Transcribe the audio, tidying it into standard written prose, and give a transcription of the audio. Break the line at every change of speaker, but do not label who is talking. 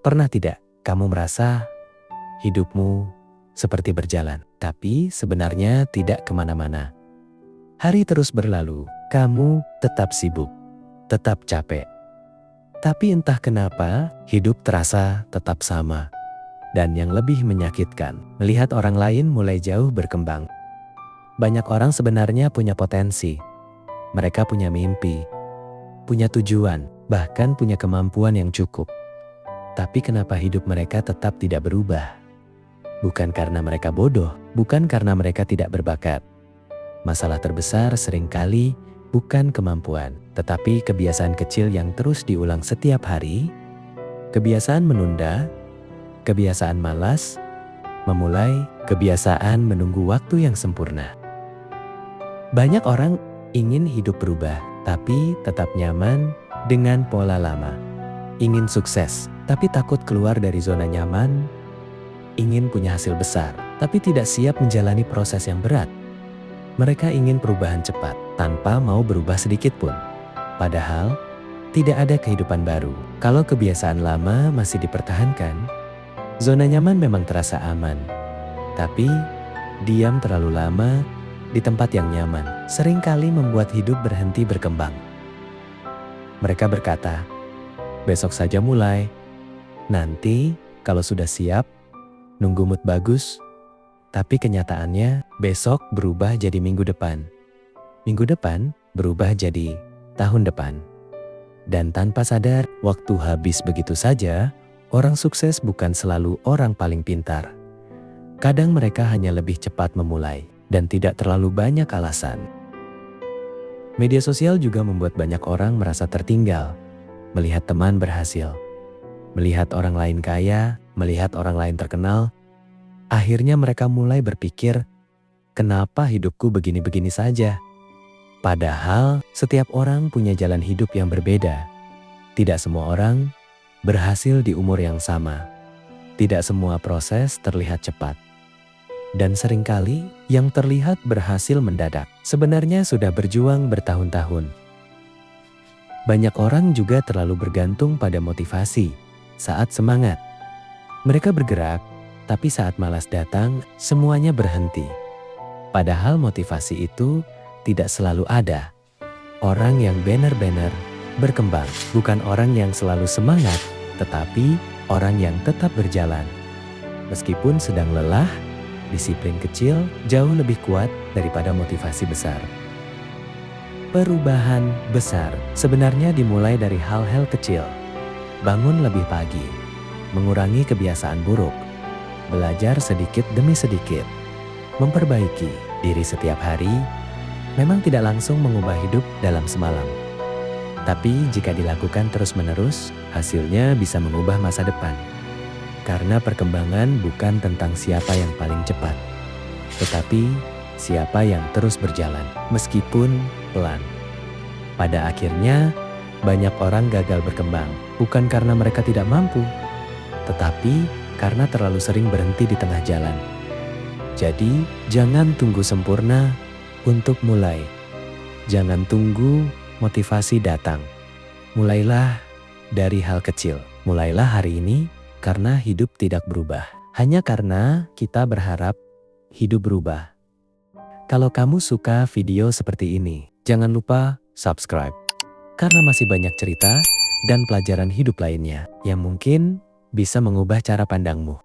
Pernah tidak kamu merasa hidupmu seperti berjalan, tapi sebenarnya tidak kemana-mana? Hari terus berlalu, kamu tetap sibuk, tetap capek. Tapi entah kenapa, hidup terasa tetap sama. Dan yang lebih menyakitkan, melihat orang lain mulai jauh berkembang. Banyak orang sebenarnya punya potensi. Mereka punya mimpi, punya tujuan, bahkan punya kemampuan yang cukup. Tapi kenapa hidup mereka tetap tidak berubah? Bukan karena mereka bodoh, bukan karena mereka tidak berbakat. Masalah terbesar seringkali bukan kemampuan, tetapi kebiasaan kecil yang terus diulang setiap hari. Kebiasaan menunda, kebiasaan malas, memulai, kebiasaan menunggu waktu yang sempurna. Banyak orang ingin hidup berubah, tapi tetap nyaman dengan pola lama. Ingin sukses, tapi takut keluar dari zona nyaman. Ingin punya hasil besar, tapi tidak siap menjalani proses yang berat. Mereka ingin perubahan cepat, tanpa mau berubah sedikit pun. Padahal, tidak ada kehidupan baru. Kalau kebiasaan lama masih dipertahankan, zona nyaman memang terasa aman. Tapi, diam terlalu lama di tempat yang nyaman seringkali membuat hidup berhenti berkembang. Mereka berkata, besok saja mulai. Nanti, kalau sudah siap, nunggu mood bagus. Tapi kenyataannya, besok berubah jadi minggu depan. Minggu depan berubah jadi tahun depan. Dan tanpa sadar, waktu habis begitu saja. Orang sukses bukan selalu orang paling pintar. Kadang mereka hanya lebih cepat memulai dan tidak terlalu banyak alasan. Media sosial juga membuat banyak orang merasa tertinggal. Melihat teman berhasil, melihat orang lain kaya, melihat orang lain terkenal. Akhirnya mereka mulai berpikir, kenapa hidupku begini-begini saja? Padahal setiap orang punya jalan hidup yang berbeda. Tidak semua orang berhasil di umur yang sama. Tidak semua proses terlihat cepat. Dan seringkali yang terlihat berhasil mendadak sebenarnya sudah berjuang bertahun-tahun. Banyak orang juga terlalu bergantung pada motivasi saat semangat. Mereka bergerak, tapi saat malas datang, semuanya berhenti. Padahal motivasi itu tidak selalu ada. Orang yang benar-benar berkembang bukan orang yang selalu semangat, tetapi orang yang tetap berjalan. Meskipun sedang lelah, disiplin kecil jauh lebih kuat daripada motivasi besar. Perubahan besar sebenarnya dimulai dari hal-hal kecil. Bangun lebih pagi, mengurangi kebiasaan buruk, belajar sedikit demi sedikit, memperbaiki diri setiap hari. Memang tidak langsung mengubah hidup dalam semalam. Tapi jika dilakukan terus-menerus, hasilnya bisa mengubah masa depan. Karena perkembangan bukan tentang siapa yang paling cepat, tetapi siapa yang terus berjalan, meskipun pelan. Pada akhirnya, banyak orang gagal berkembang, bukan karena mereka tidak mampu, tetapi karena terlalu sering berhenti di tengah jalan. Jadi, jangan tunggu sempurna untuk mulai. Jangan tunggu motivasi datang. Mulailah dari hal kecil. Mulailah hari ini karena hidup tidak berubah. Hanya karena kita berharap hidup berubah. Kalau kamu suka video seperti ini, jangan lupa subscribe. Karena masih banyak cerita dan pelajaran hidup lainnya yang mungkin bisa mengubah cara pandangmu.